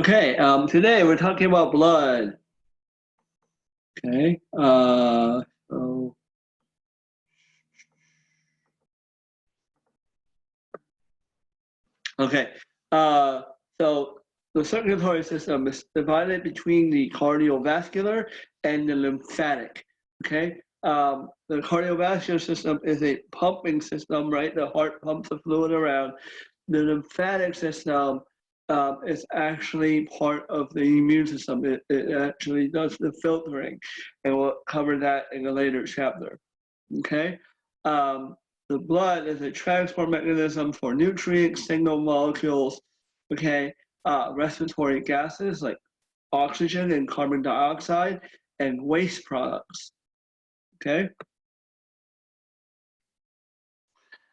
Okay, today we're talking about blood. Okay, so okay, so the circulatory system is divided between the cardiovascular and the lymphatic. Okay, the cardiovascular system is a pumping system, right? The heart pumps the fluid around. The lymphatic system is actually part of the immune system. It actually does the filtering, and we'll cover that in a later chapter. Okay, the blood is a transport mechanism for nutrients, signal molecules. Okay, respiratory gases like oxygen and carbon dioxide, and waste products. Okay.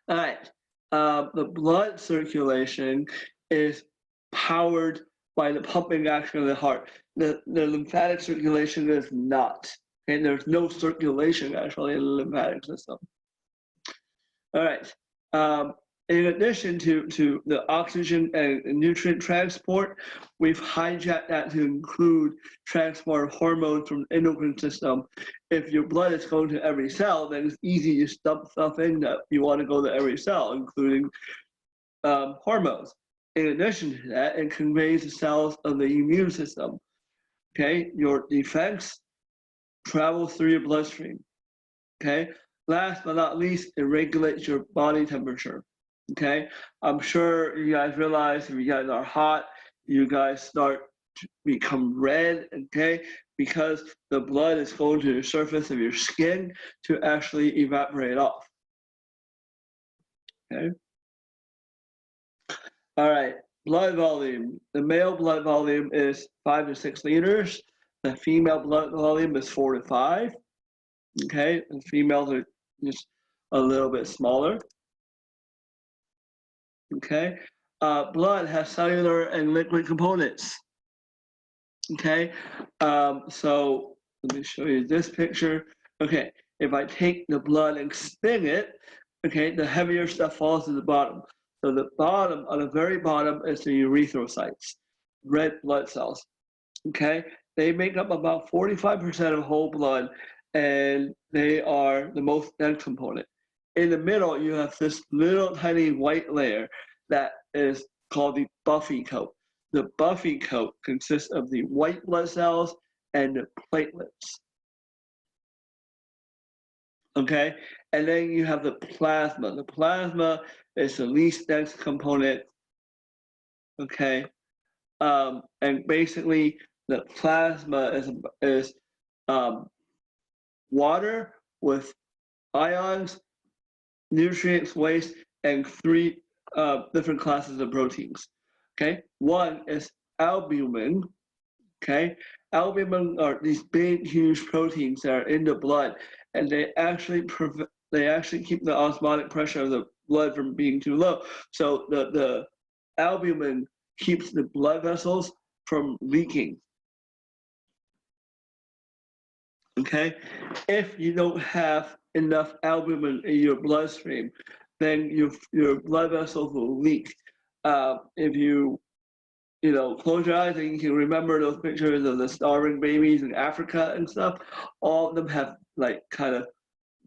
All right. The blood circulation is powered by the pumping action of the heart. The lymphatic circulation is not. Okay, there's no circulation actually in the lymphatic system. All right. In addition to the oxygen and nutrient transport, we've hijacked that to include transport of hormones from the endocrine system. If your blood is going to every cell, then it's easy to dump stuff in that you want to go to every cell, including hormones. In addition to that, it conveys the cells of the immune system. Okay, your defense travels through your bloodstream. Okay, last but not least, it regulates your body temperature. Okay, I'm sure you guys realize if you guys are hot, you guys start to become red. Okay, because the blood is going to the surface of your skin to actually evaporate off. Okay. All right, blood volume. The male blood volume is 5 to 6 liters. The female blood volume is 4 to 5. Okay, and females are just a little bit smaller. Okay, blood has cellular and liquid components. Okay, so let me show you this picture. Okay, if I take the blood and spin it, okay, the heavier stuff falls to the bottom. So the bottom, on the very bottom, is the erythrocytes, red blood cells. Okay, they make up about 45% of whole blood, and they are the most dense component. In the middle, you have this little tiny white layer that is called the buffy coat. The buffy coat consists of the white blood cells and the platelets. Okay, and then you have the plasma. The plasma is the least dense component. Okay, and basically the plasma is water with ions, nutrients, waste, and 3 different classes of proteins. Okay, one is albumin. Okay, albumin are these big, huge proteins that are in the blood, and they actually keep the osmotic pressure of the blood from being too low. So the albumin keeps the blood vessels from leaking. Okay, if you don't have enough albumin in your bloodstream, then your blood vessels will leak. If you close your eyes and you can remember those pictures of the starving babies in Africa and stuff, all of them have like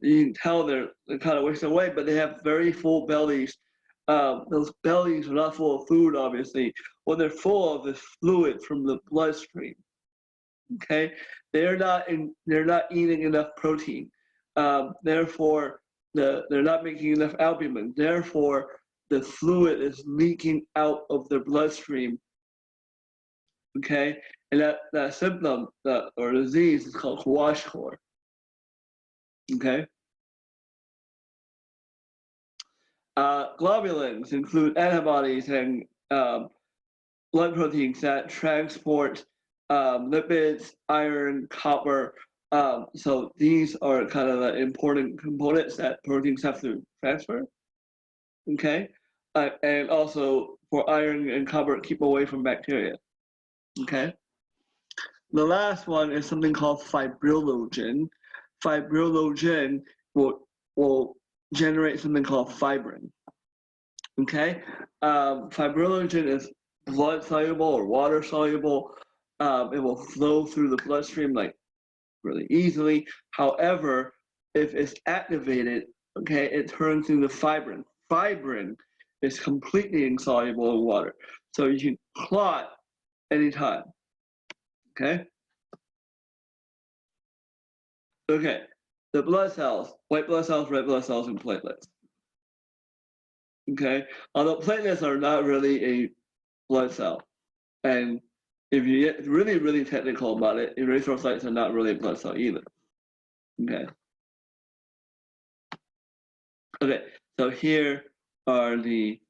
you can tell they're kind of wasting away, but they have very full bellies. Those bellies are not full of food, obviously. What they're full of is fluid from the bloodstream. Okay, they're not eating enough protein. Therefore, they're not making enough albumin. Therefore, the fluid is leaking out of their bloodstream. Okay, and that symptom or disease is called kwashiorkor. Okay. Globulins include antibodies and blood proteins that transport lipids, iron, copper. So these are kind of the important components that proteins have to transfer. Okay, and also for iron and copper, keep away from bacteria. Okay. The last one is something called fibrinogen. Fibrinogen will generate something called fibrin. Okay, fibrinogen is blood soluble or water soluble. It will flow through the bloodstream like really easily. However, if it's activated, okay, it turns into fibrin. Fibrin is completely insoluble in water, so you can clot anytime. Okay. Okay. The blood cells, white blood cells, red blood cells, and platelets. Okay. Although platelets are not really a blood cell, and if you get really, really technical about it, erythrocytes are not really a blood cell either. Okay. Okay. So here are the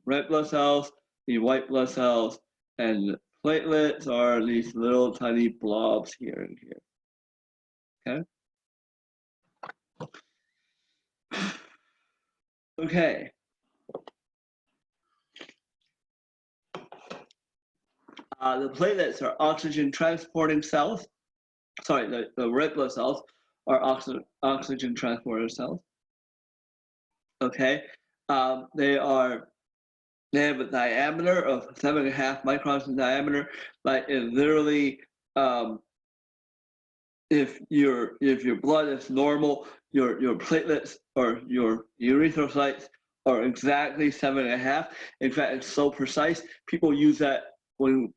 red blood cells, the white blood cells, and the platelets are these little tiny blobs here and here. Okay. Okay. The platelets are oxygen transporting cells. Sorry, the red blood cells are oxygen transporter cells. Okay. They have a diameter of 7.5 microns in diameter. Like it literally, if your blood is normal, your platelets or your erythrocytes are exactly 7.5. In fact, it's so precise. People use that when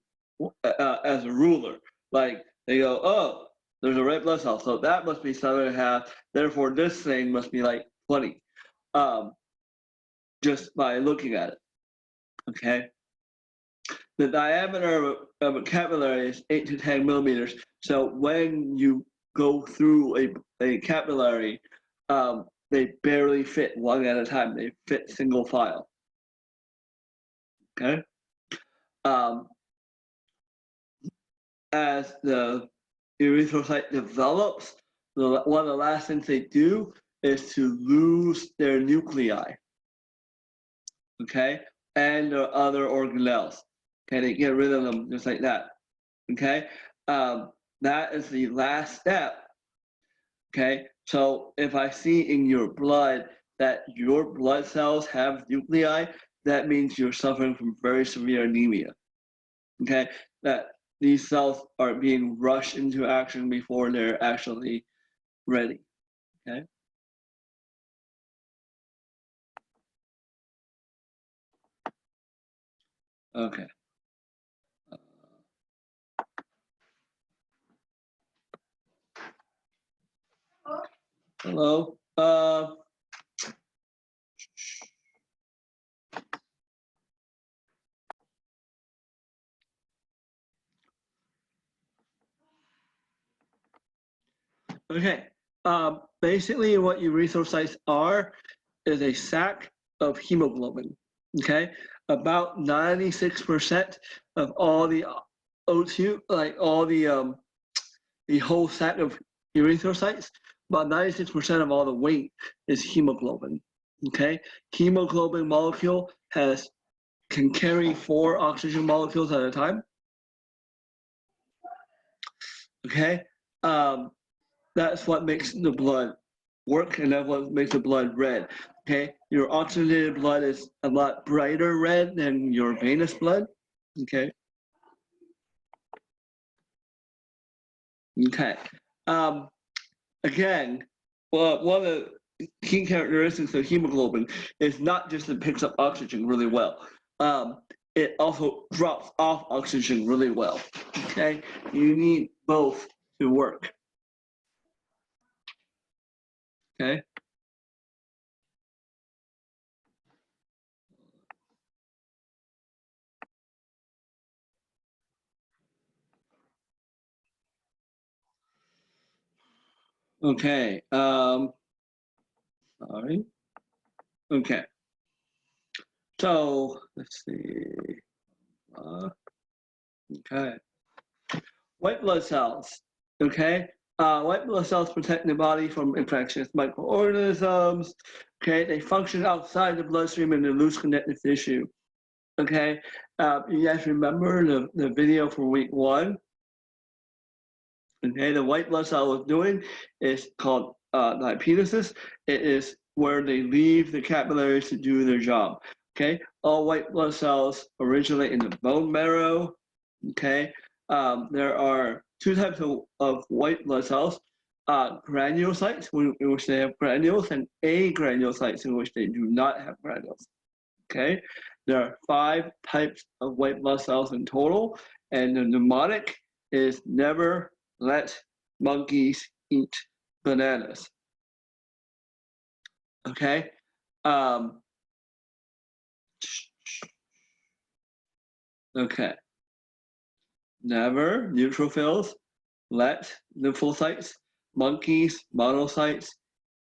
as a ruler. Like they go, oh, there's a red blood cell, so that must be 7.5. Therefore, this thing must be like 20. Just by looking at it. Okay. The diameter of a capillary is 8 to 10 millimeters. So when you go through a capillary, they barely fit one at a time. They fit single file. Okay. As the erythrocyte develops, one of the last things they do is to lose their nuclei. Okay, and their other organelles. Okay, they get rid of them just like that. Okay, that is the last step. Okay, so if I see in your blood that your blood cells have nuclei, that means you're suffering from very severe anemia. Okay, that these cells are being rushed into action before they're actually ready. Okay. Okay. Hello. Okay. Basically, what erythrocytes are is a sac of hemoglobin. Okay. About 96% of all the O2, like all the whole sac of erythrocytes, about 96% of all the weight is hemoglobin. Okay. Hemoglobin molecule can carry 4 oxygen molecules at a time. Okay. That's what makes the blood work, and that's what makes the blood red. Okay, your oxygenated blood is a lot brighter red than your venous blood. Okay. Okay. Again, well, one of the key characteristics of hemoglobin is not just it picks up oxygen really well. It also drops off oxygen really well. Okay, you need both to work. Okay. Okay. Sorry. Okay. So let's see. Okay. White blood cells. Okay. White blood cells protect the body from infectious microorganisms. Okay. They function outside the bloodstream in the loose connective tissue. Okay. You guys remember the video for week 1? Okay. The white blood cell was doing is called diapedesis. It is where they leave the capillaries to do their job. Okay, all white blood cells originate in the bone marrow. Okay, there are two types of white blood cells. Granulocytes, in which they have granules, and agranulocytes, in which they do not have granules. Okay, there are 5 types of white blood cells in total, and the mnemonic is never let monkeys eat bananas. Okay, okay, never neutrophils let lymphocytes, monkeys, monocytes,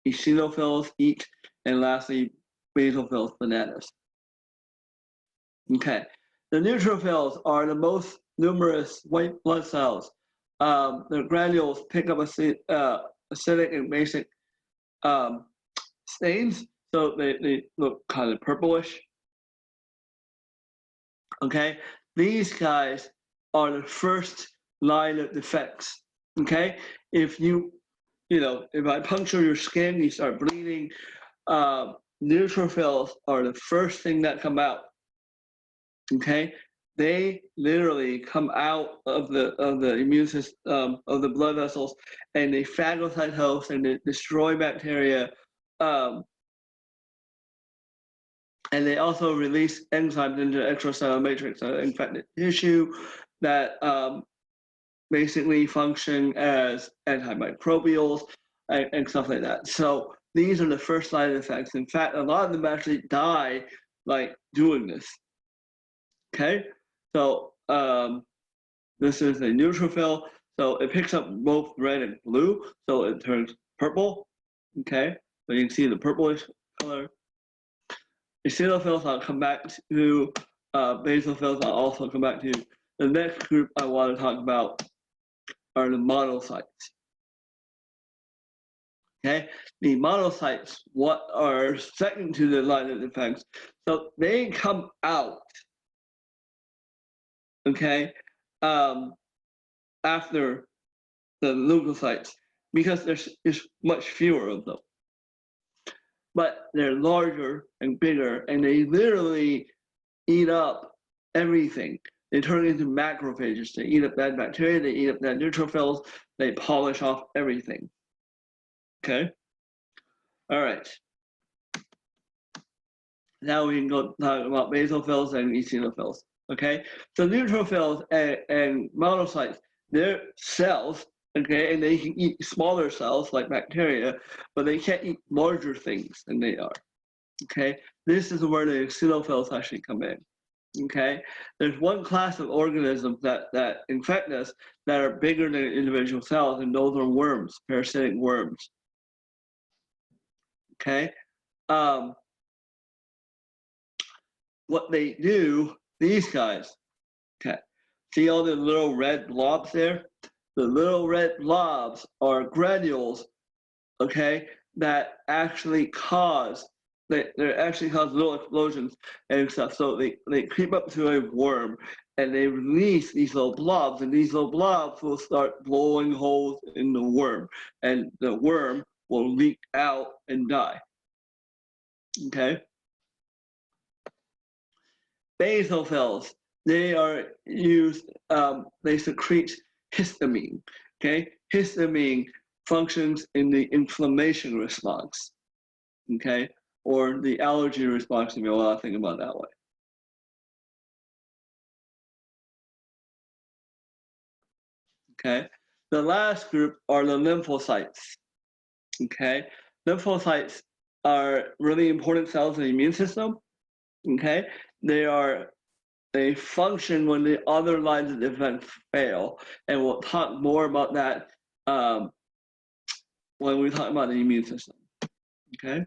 eosinophils eat, and lastly, basophils bananas. Okay, the neutrophils are the most numerous white blood cells. The granules pick up acidic and basic stains, so they look kind of purplish. Okay, these guys are the first line of defense. Okay, if if I puncture your skin, you start bleeding. Neutrophils are the first thing that come out. Okay, they literally come out of the immune system of the blood vessels, and they phagocytose and they destroy bacteria. And they also release enzymes into the extracellular matrix of infected tissue that basically function as antimicrobials and stuff like that. So these are the first line effects. In fact, a lot of them actually die like doing this. Okay, so this is a neutrophil. So it picks up both red and blue, so it turns purple. Okay, so you can see the purplish color. Eosinophils, I'll come back to. Basophils, I'll also come back to. The next group I want to talk about are the monocytes. Okay, the monocytes, what are second to the line of defense? So they come out, okay, after the leukocytes, because there's much fewer of them. But they're larger and bigger, and they literally eat up everything. They turn into macrophages. They eat up bad bacteria, they eat up bad neutrophils, they polish off everything. Okay? All right. Now we can go talk about basophils and eosinophils. Okay? So neutrophils and monocytes, they're cells, okay, and they can eat smaller cells like bacteria, but they can't eat larger things than they are. Okay? This is where the eosinophils actually come in. Okay, there's one class of organisms that infect us that are bigger than individual cells, and those are worms, parasitic worms. Okay, what they do, these guys, okay, see all the little red blobs there? The little red blobs are granules, okay, that actually cause they actually cause little explosions and stuff. So they creep up to a worm and they release these little blobs, and these little blobs will start blowing holes in the worm, and the worm will leak out and die. Okay. Basophils, they are used, they secrete histamine. Okay, histamine functions in the inflammation response. Okay, or the allergy response, if you want to think about it that way. Okay, the last group are the lymphocytes. Okay, lymphocytes are really important cells in the immune system. Okay, they function when the other lines of defense fail, and we'll talk more about that when we talk about the immune system. Okay.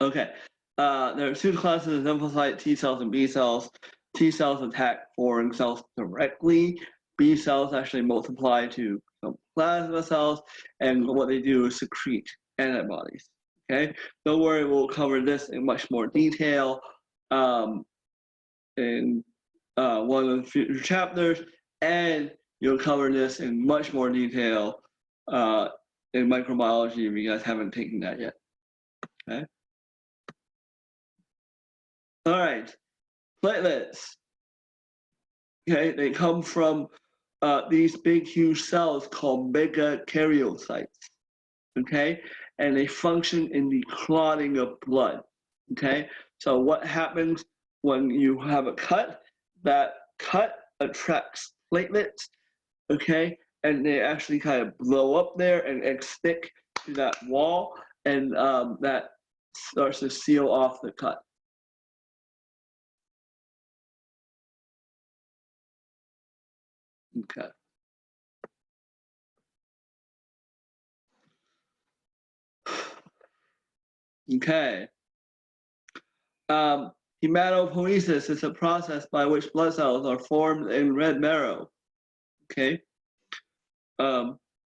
Okay, there are two classes of lymphocyte, T cells and B cells. T cells attack foreign cells directly. B cells actually multiply to some plasma cells, and what they do is secrete antibodies. Okay, don't worry, we'll cover this in much more detail in one of the future chapters, and you'll cover this in much more detail in microbiology if you guys haven't taken that yet. Okay. All right, platelets. Okay, they come from these big, huge cells called megakaryocytes. Okay, and they function in the clotting of blood. Okay, so what happens when you have a cut? That cut attracts platelets. Okay, and they actually kind of blow up there and stick to that wall, and that starts to seal off the cut. Okay. Okay. Um, Hematopoiesis is a process by which blood cells are formed in red marrow. Okay.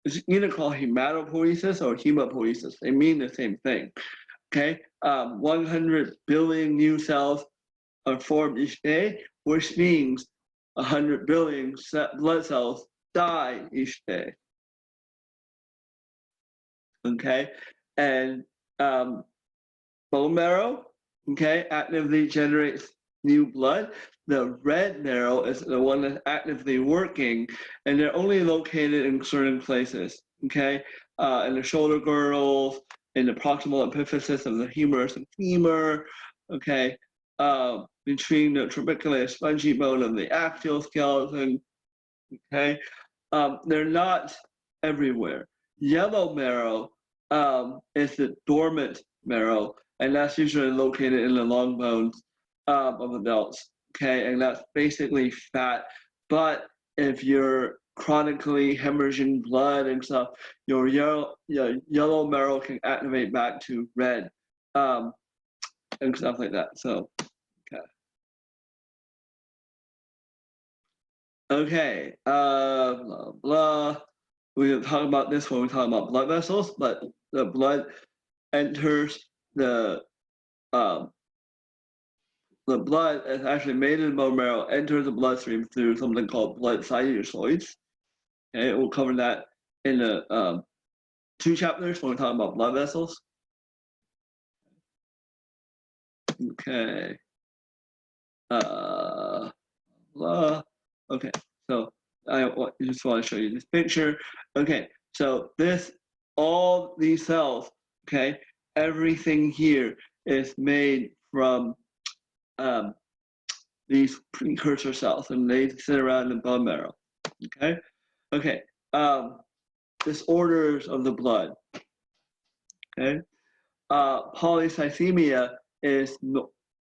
It's either called hematopoiesis or hemopoiesis. They mean the same thing. Okay. 100 billion new cells are formed each day, which means 100 billion blood cells die each day. Okay. And bone marrow, okay, actively generates new blood. The red marrow is the one that's actively working, and they're only located in certain places, okay, in the shoulder girdles, in the proximal epiphysis of the humerus and femur, okay, between the trabecular spongy bone and the axial skeleton, okay. They're not everywhere. Yellow marrow is the dormant marrow, and that's usually located in the long bones of adults. Okay, and that's basically fat. But if you're chronically hemorrhaging blood and stuff, your yellow marrow can activate back to red and stuff like that. So, okay. Okay, blah, blah. We can talk about this when we talk about blood vessels, but the blood enters um, the blood is actually made in the bone marrow, enters the bloodstream through something called blood sinusoids. Okay, we'll cover that in the 2 chapters when we talk about blood vessels. Okay. Blah. Okay, so I just want to show you this picture. Okay, so all these cells, okay, everything here is made from these precursor cells, and they sit around the bone marrow. Okay, okay. Disorders of the blood. Okay, polycythemia is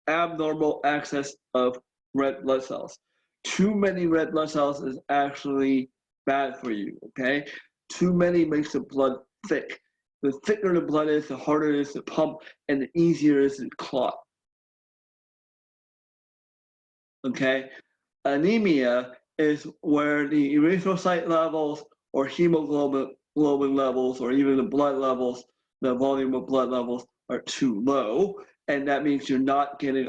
abnormal excess of red blood cells. Too many red blood cells is actually bad for you. Okay, too many makes the blood thick. The thicker the blood is, the harder it is to pump, and the easier it is to clot. Okay, anemia is where the erythrocyte levels or hemoglobin levels or even the blood levels, the volume of blood levels are too low, and that means you're not getting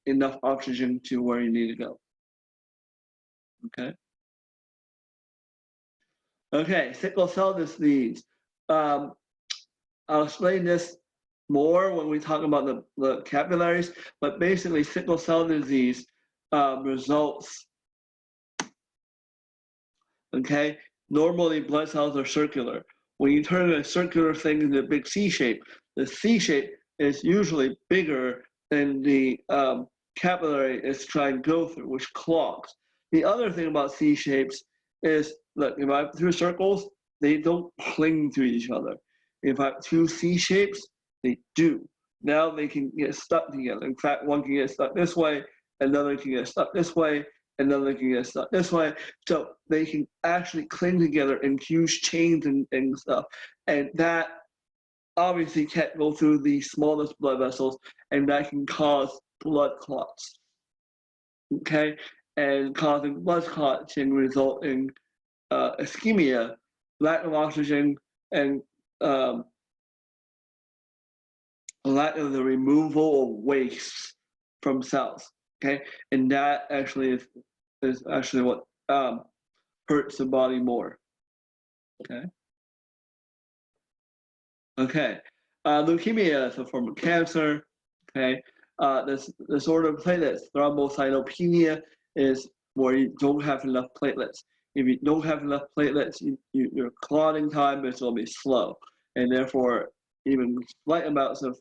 enough oxygen to where you need to go. Okay. Okay, sickle cell disease. I'll explain this more when we talk about the capillaries, but basically sickle cell disease results. Okay, normally blood cells are circular. When you turn a circular thing into a big C shape, the C shape is usually bigger than the capillary is trying to go through, which clogs. The other thing about C shapes is, look, if I have 2 circles, they don't cling to each other. If I have 2 C shapes, they do. Now they can get stuck together. In fact, one can get stuck this way, another can get stuck this way, another can get stuck this way. So they can actually cling together in huge chains and stuff. And that obviously can't go through the smallest blood vessels, and that can cause blood clots. Okay? And causing blood clots can result in ischemia, lack of oxygen, and lack of the removal of waste from cells. Okay? And that actually is actually what hurts the body more. Okay. Okay. Leukemia is a form of cancer. Okay. this disorder of platelets, thrombocytopenia, is where you don't have enough platelets. If you don't have enough platelets, your clotting time is going to be slow, and therefore even slight amounts of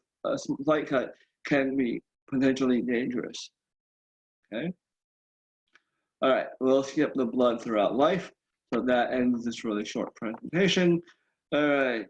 slight cut can be potentially dangerous. Okay. All right, we'll skip the blood throughout life. So that ends this really short presentation. All right.